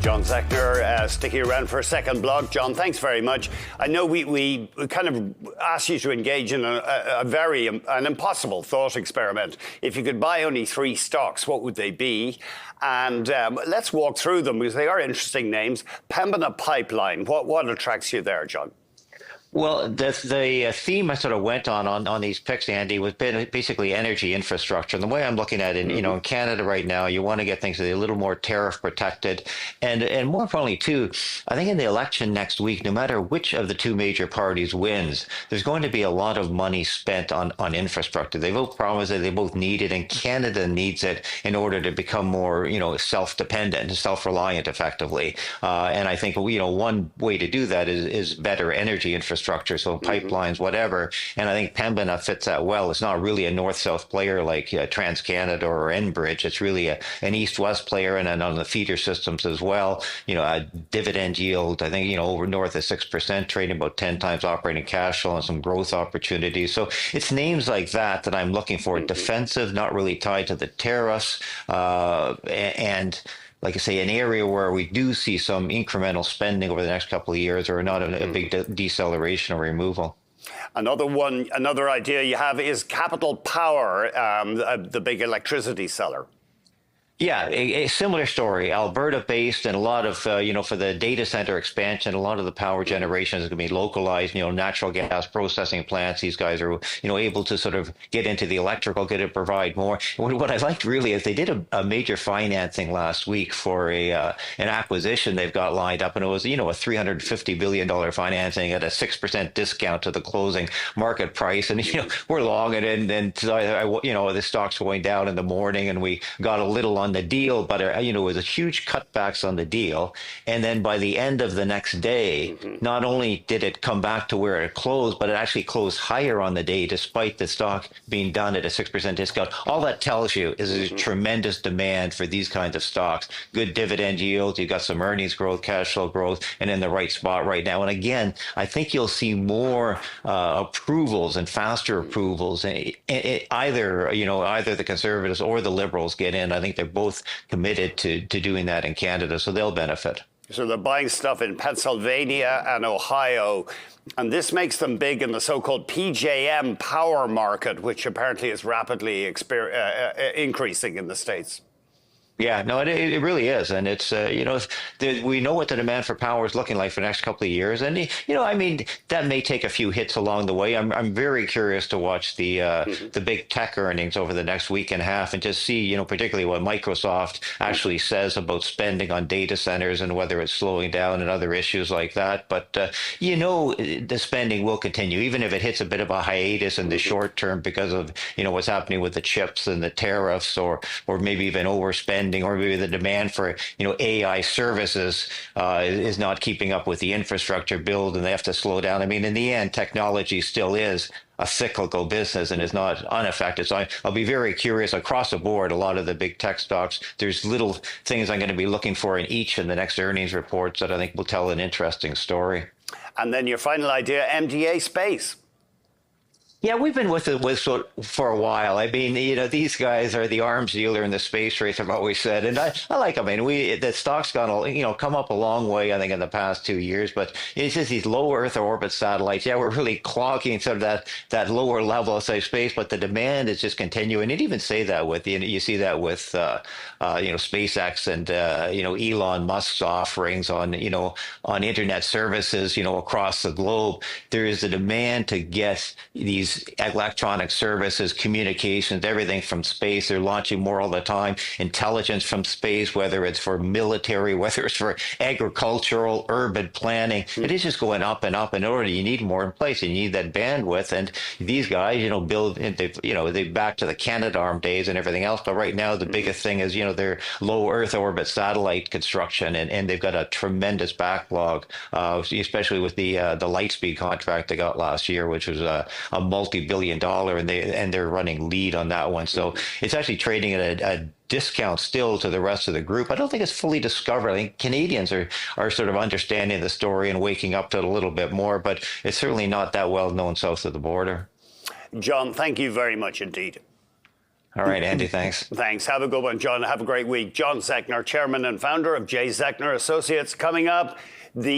John Zechner, sticking around for a second block. John, thanks very much. I know we kind of asked you to engage in an impossible thought experiment. If you could buy only 3 stocks, what would they be? And let's walk through them because they are interesting names. Pembina Pipeline, what attracts you there, John? Well, the theme I sort of went on these picks, Andy, was basically energy infrastructure. And the way I'm looking at it, in Canada right now, you want to get things that are a little more tariff protected. And more importantly, too, I think in the election next week, no matter which of the 2 major parties wins, there's going to be a lot of money spent on infrastructure. They both promise that they both need it, and Canada needs it in order to become more, self-dependent and self-reliant effectively. And I think, one way to do that is better energy infrastructure. So pipelines, whatever. And I think Pembina fits that well. It's not really a north-south player like TransCanada or Enbridge. It's really an east-west player, and then on the feeder systems as well. A dividend yield, I think, over north of 6%, trading about 10 times operating cash flow and some growth opportunities. So it's names like that I'm looking for. Defensive, not really tied to the tariffs, and like I say, an area where we do see some incremental spending over the next couple of years, or not a big deceleration or removal. Another idea you have is Capital Power, the big electricity seller. Yeah, a similar story. Alberta-based, and a lot of, for the data center expansion, a lot of the power generation is going to be localized. Natural gas processing plants. These guys are, able to sort of get into the electrical, provide more. What I liked really is they did a major financing last week for an acquisition they've got lined up, and it was, a $350 billion financing at a 6% discount to the closing market price. And we're long, and the stock's going down in the morning, and we got a little on the deal, but it was a huge cutbacks on the deal. And then by the end of the next day, not only did it come back to where it closed, but it actually closed higher on the day, despite the stock being done at a 6% discount. All that tells you is there's tremendous demand for these kinds of stocks. Good dividend yields, you've got some earnings growth, cash flow growth, and in the right spot right now. And again, I think you'll see more approvals and faster approvals. Either the Conservatives or the Liberals get in. I think they're both committed to doing that in Canada, so they'll benefit. So they're buying stuff in Pennsylvania and Ohio, and this makes them big in the so-called PJM power market, which apparently is rapidly increasing in the States. Yeah, no, it really is. And it's, we know what the demand for power is looking like for the next couple of years. And, that may take a few hits along the way. I'm very curious to watch the big tech earnings over the next week and a half, and just see, particularly what Microsoft actually says about spending on data centers and whether it's slowing down and other issues like that. But, the spending will continue, even if it hits a bit of a hiatus in the short term because of, what's happening with the chips and the tariffs, or maybe even overspending. Or maybe the demand for AI services is not keeping up with the infrastructure build, and they have to slow down. I mean, in the end, technology still is a cyclical business and is not unaffected. So I'll be very curious across the board. A lot of the big tech stocks, there's little things I'm going to be looking for in each in the next earnings reports that I think will tell an interesting story. And then your final idea, MDA Space. Yeah, we've been with it for a while. I mean, these guys are the arms dealer in the space race, I've always said, and I like them. I mean, the stock's gone, come up a long way, I think, in the past 2 years. But it's just these low Earth orbit satellites. Yeah, we're really clogging sort of that lower level of space, but the demand is just continuing. And even say that with you see that with SpaceX and Elon Musk's offerings on internet services across the globe. There is a demand to get these electronic services, communications, everything from space. They're launching more all the time. Intelligence from space, whether it's for military, whether it's for agricultural, urban planning. It is just going up and up. In order, you need more in place. You need that bandwidth. And these guys, build, they back to the Canadarm days and everything else. But right now, the biggest thing is, their low Earth orbit satellite construction, and they've got a tremendous backlog, especially with the Lightspeed contract they got last year, which was a multi-billion-dollar, and they're running lead on that one. So it's actually trading at a discount still to the rest of the group. I don't think it's fully discovered. I think Canadians are sort of understanding the story and waking up to it a little bit more, but it's certainly not that well known south of the border. John, thank you very much indeed. All right, Andy, thanks. Thanks. Have a good one, John. Have a great week. John Zechner, chairman and founder of Zechner Associates. Coming up, the